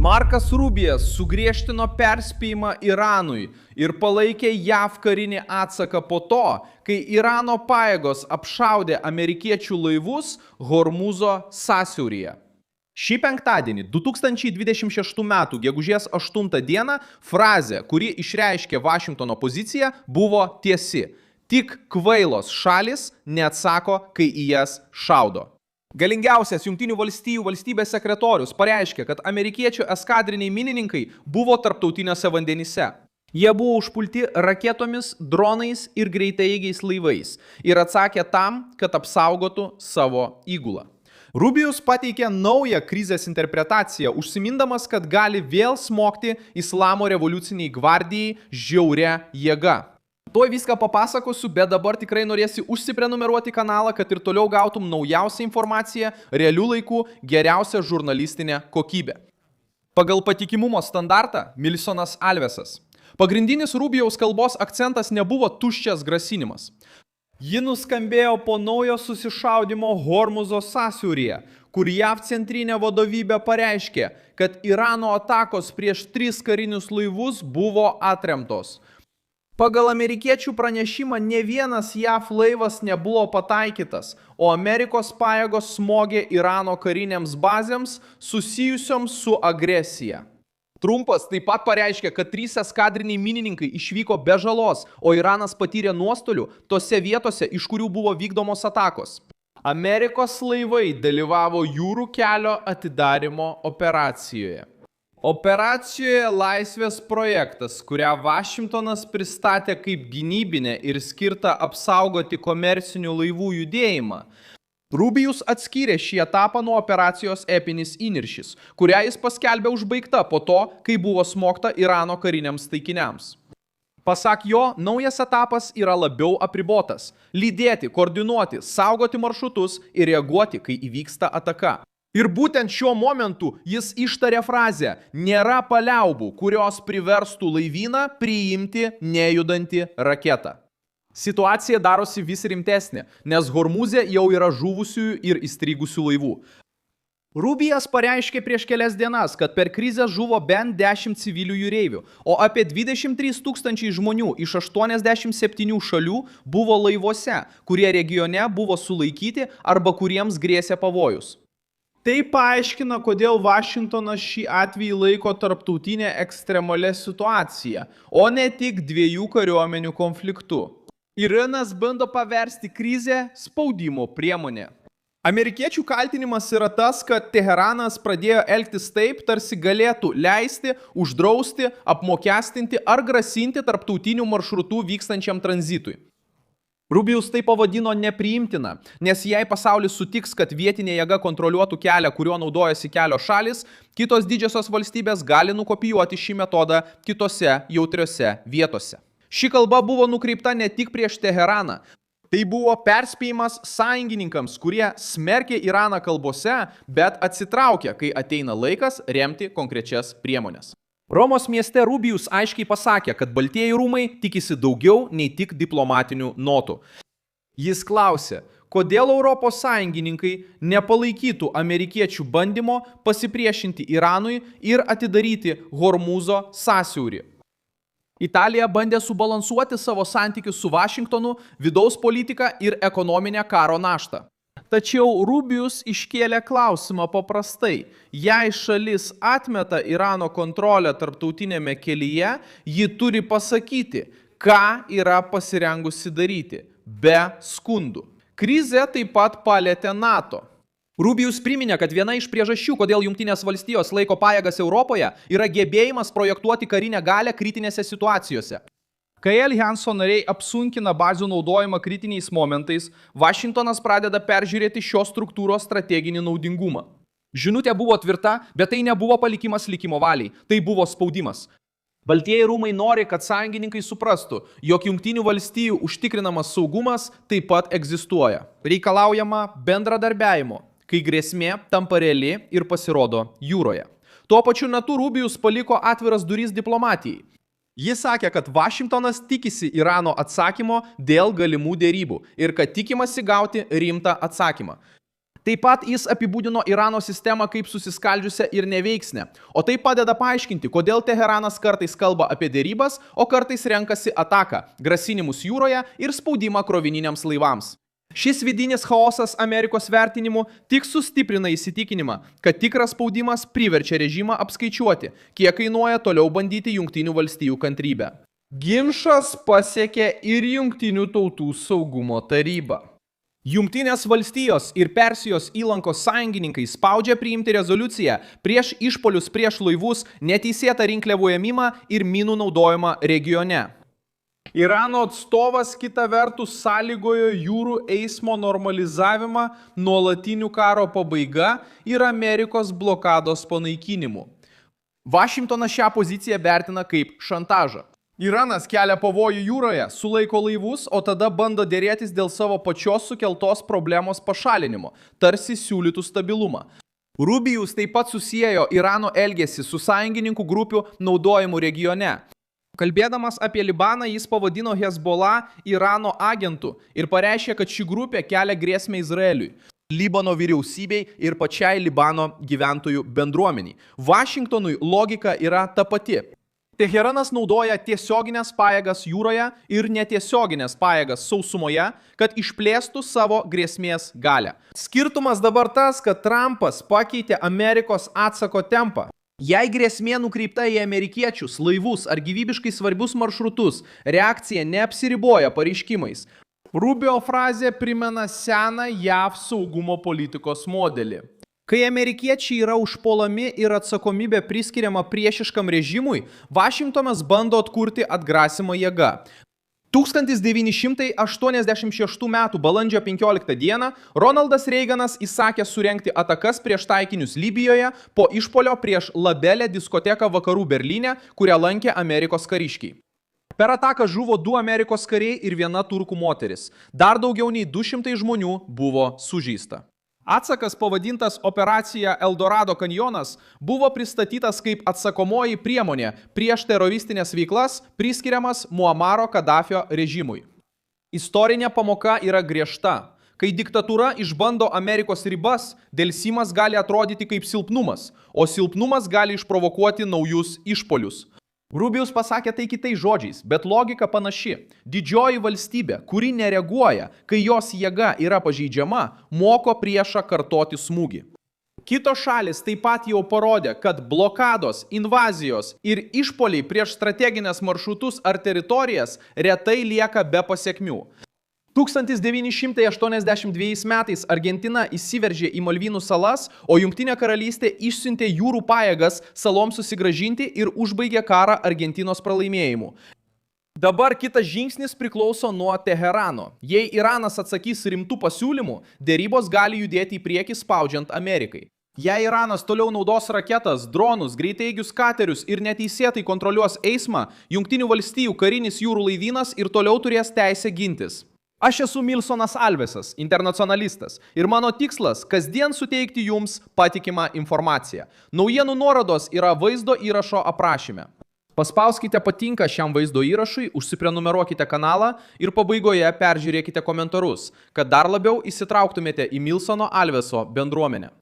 Markas Rubijas sugriežtino perspėjimą Iranui ir palaikė JAV karinį atsaką po to, kai Irano pajėgos apšaudė amerikiečių laivus Hormuzo sąsiauryje. Šį penktadienį, 2026 m. gegužės 8 d. frazė, kuri išreiškė Vašingtono poziciją, buvo tiesi. Tik kvailos šalis neatsako, kai į jas šaudo. Galingiausias Jungtinių valstijų valstybės sekretorius pareiškė, kad amerikiečių eskadriniai minininkai buvo tarptautiniuose vandenyse. Jie buvo užpulti raketomis, dronais ir greitaeigiais laivais ir atsakė tam, kad apsaugotų savo įgulą. Rubijus pateikė naują krizės interpretaciją, užsimindamas, kad gali vėl smogti Islamo revoliuciniai gvardijai žiauria jėga. Tuoj viską papasakosiu, bet dabar tikrai norėsi užsiprenumeruoti kanalą, kad ir toliau gautum naujausią informaciją, realių laikų, geriausią žurnalistinę kokybę. Pagal patikimumo standartą Milisonas Alvesas. Pagrindinis Rubijaus kalbos akcentas nebuvo tuščias grasinimas. Ji nuskambėjo po naujo susišaudimo Hormuzo sąsiauryje, kur JAV centrinė vadovybė pareiškė, kad Irano atakos prieš 3 karinius laivus buvo atremtos. Pagal amerikiečių pranešimą ne vienas JAV laivas nebuvo pataikytas, o Amerikos pajėgos smogė Irano karinėms bazėms susijusioms su agresija. Trumpas taip pat pareiškė, kad 3 eskadriniai minininkai išvyko be žalos, o Iranas patyrė nuostolių tose vietose, iš kurių buvo vykdomos atakos. Amerikos laivai dalyvavo jūrų kelio atidarymo operacijoje. Operacijoje Laisvės projektas, kurią Vašingtonas pristatė kaip gynybinę ir skirtą apsaugoti komercinių laivų judėjimą. Rubijus atskyrė šį etapą nuo operacijos Epinis įniršis, kurią jis paskelbė užbaigta po to, kai buvo smogta Irano kariniams taikiniams. Pasak jo, naujas etapas yra labiau apribotas – lydėti, koordinuoti, saugoti maršrutus ir reaguoti, kai įvyksta ataka. Ir būtent šiuo momentu jis ištarė frazę "nėra paliaubų, kurios priverstų laivyną priimti nejudantį raketą". Situacija darosi vis rimtesnė, nes Hormuze jau yra žuvusiųjų ir įstrigusių laivų. Rubijas pareiškė prieš kelias dienas, kad per krizę žuvo bent 10 civilių jūreivių, o apie 23 000 žmonių iš 87 šalių buvo laivuose, kurie regione buvo sulaikyti arba kuriems grėsė pavojus. Tai paaiškina, kodėl Vašingtonas šį atvejį laiko tarptautinę ekstremalę situaciją, o ne tik 2 kariuomenių konfliktu. Iranas bando paversti krizę spaudimo priemonę. Amerikiečių kaltinimas yra tas, kad Teheranas pradėjo elgtis taip, tarsi galėtų leisti, uždrausti, apmokestinti ar grasinti tarptautinių maršrutų vykstančiam tranzitui. Rubijus tai pavadino nepriimtina, nes jei pasaulis sutiks, kad vietinė jėga kontroliuotų kelią, kuriuo naudojasi kelio šalis, kitos didžiosios valstybės gali nukopijuoti šį metodą kitose jautriose vietose. Ši kalba buvo nukreipta ne tik prieš Teheraną. Tai buvo perspėjimas sąjungininkams, kurie smerkė Iraną kalbose, bet atsitraukė, kai ateina laikas remti konkrečias priemonės. Romos mieste Rubijus aiškiai pasakė, kad Baltieji rūmai tikisi daugiau nei tik diplomatinių notų. Jis klausė, kodėl Europos sąjungininkai nepalaikytų amerikiečių bandymo pasipriešinti Iranui ir atidaryti Hormuzo sąsiaurį. Italija bandė subalansuoti savo santykius su Vašingtonu, vidaus politiką ir ekonominę karo naštą. Tačiau Rubijus iškėlė klausimą paprastai. Jei šalis atmeta Irano kontrolę tarptautinėme kelyje, ji turi pasakyti, ką yra pasirengusi daryti, be skundų. Krizė taip pat palietė NATO. Rubijus priminė, kad viena iš priežasčių, kodėl Jungtinės valstijos laiko pajėgas Europoje, yra gebėjimas projektuoti karinę galią kritinėse situacijose. Kai aljanso nariai apsunkina bazių naudojimą kritiniais momentais, Vašingtonas pradeda peržiūrėti šios struktūros strateginį naudingumą. Žinutė buvo tvirta, bet tai nebuvo palikimas likimo valiai, tai buvo spaudimas. Baltieji rūmai nori, kad sąjungininkai suprastų, jog Jungtinių valstijų užtikrinamas saugumas taip pat egzistuoja. Reikalaujama bendradarbiavimo, kai grėsmė tampa reali ir pasirodo jūroje. Tuo pačiu metu Rubijus paliko atviras duris diplomatijai. Jis sakė, kad Vašingtonas tikisi Irano atsakymo dėl galimų dėrybų ir kad tikimasi gauti rimtą atsakymą. Taip pat jis apibūdino Irano sistemą kaip susiskaldžiusią ir neveiksnę, o tai padeda paaiškinti, kodėl Teheranas kartais kalba apie dėrybas, o kartais renkasi ataką, grasinimus jūroje ir spaudimą krovininiams laivams. Šis vidinis chaosas Amerikos vertinimu tik sustiprina įsitikinimą, kad tikras spaudimas priverčia režimą apskaičiuoti, kiek kainuoja toliau bandyti Jungtinių valstijų kantrybę. Ginčas pasiekė ir Jungtinių tautų saugumo tarybą. Jungtinės valstijos ir Persijos įlankos sąjungininkai spaudžia priimti rezoliuciją prieš išpolius prieš laivus, neteisėtą rinkliavų ėmimą ir minų naudojimą regione. Irano atstovas kita vertus sąlygojo jūrų eismo normalizavimą, nuolatinių karo pabaiga ir Amerikos blokados panaikinimu. Vašingtonas šią poziciją vertina kaip šantažą. Iranas kelia pavojų jūroje, sulaiko laivus, o tada bando dėrėtis dėl savo pačios sukeltos problemos pašalinimo, tarsi siūlytų stabilumą. Rubijus taip pat susiejo Irano elgesį su sąjungininkų grupių naudojimu regione. Kalbėdamas apie Libaną, jis pavadino Hezbollah Irano agentų ir pareiškė, kad ši grupė kelia grėsmę Izraeliui, Libano vyriausybei ir pačiai Libano gyventojų bendruomeniai. Vašingtonui logika yra ta pati. Teheranas naudoja tiesioginės pajėgas jūroje ir netiesioginės pajėgas sausumoje, kad išplėstų savo grėsmės galią. Skirtumas dabar tas, kad Trumpas pakeitė Amerikos atsako tempą. Jei grėsmė nukreipta į amerikiečius, laivus ar gyvybiškai svarbius maršrutus, reakcija neapsiriboja pareiškimais. Rubio frazė primena seną JAV saugumo politikos modelį. Kai amerikiečiai yra užpuolami ir atsakomybė priskiriama priešiškam režimui, Vašingtonas bando atkurti atgrasymą jėga. 1986 m. balandžio 15 d. Ronaldas Reiganas įsakė surengti atakas prieš taikinius Libijoje po išpolio prieš Labelę diskoteką vakarų Berlyne, kurią lankė Amerikos kariškiai. Per ataką žuvo 2 Amerikos kariai ir 1 turkų moteris. Dar daugiau nei 200 žmonių buvo sužeista. Atsakas pavadintas Operacija Eldorado kanjonas buvo pristatytas kaip atsakomoji priemonė prieš teroristinės veiklas priskiriamas Muamaro Kadafio režimui. Istorinė pamoka yra griežta. Kai diktatūra išbando Amerikos ribas, delsimas gali atrodyti kaip silpnumas, o silpnumas gali išprovokuoti naujus išpolius. Rubijus pasakė tai kitais žodžiais, bet logika panaši. Didžioji valstybė, kuri nereaguoja, kai jos jėga yra pažeidžiama, moko priešą kartoti smūgį. Kitos šalis taip pat jau parodė, kad blokados, invazijos ir išpoliai prieš strateginės maršrutus ar teritorijas retai lieka be pasekmių. 1982 metais Argentina įsiveržė į Malvinų salas, o Jungtinė karalystė išsiuntė jūrų pajėgas saloms susigrąžinti ir užbaigė karą Argentinos pralaimėjimu. Dabar kitas žingsnis priklauso nuo Teherano. Jei Iranas atsakys rimtų pasiūlymų, dėrybos gali judėti į priekį spaudžiant Amerikai. Jei Iranas toliau naudos raketas, dronus, greiteigius katerius ir neteisėtai kontroliuos eismą, Jungtinių valstijų karinis jūrų laivynas ir toliau turės teisę gintis. Aš esu Milsonas Alvesas, internacionalistas, ir mano tikslas – kasdien suteikti jums patikimą informaciją. Naujienų nuorodos yra vaizdo įrašo aprašyme. Paspauskite patinka šiam vaizdo įrašui, užsiprenumeruokite kanalą ir pabaigoje peržiūrėkite komentarus, kad dar labiau įsitrauktumėte į Milsono Alveso bendruomenę.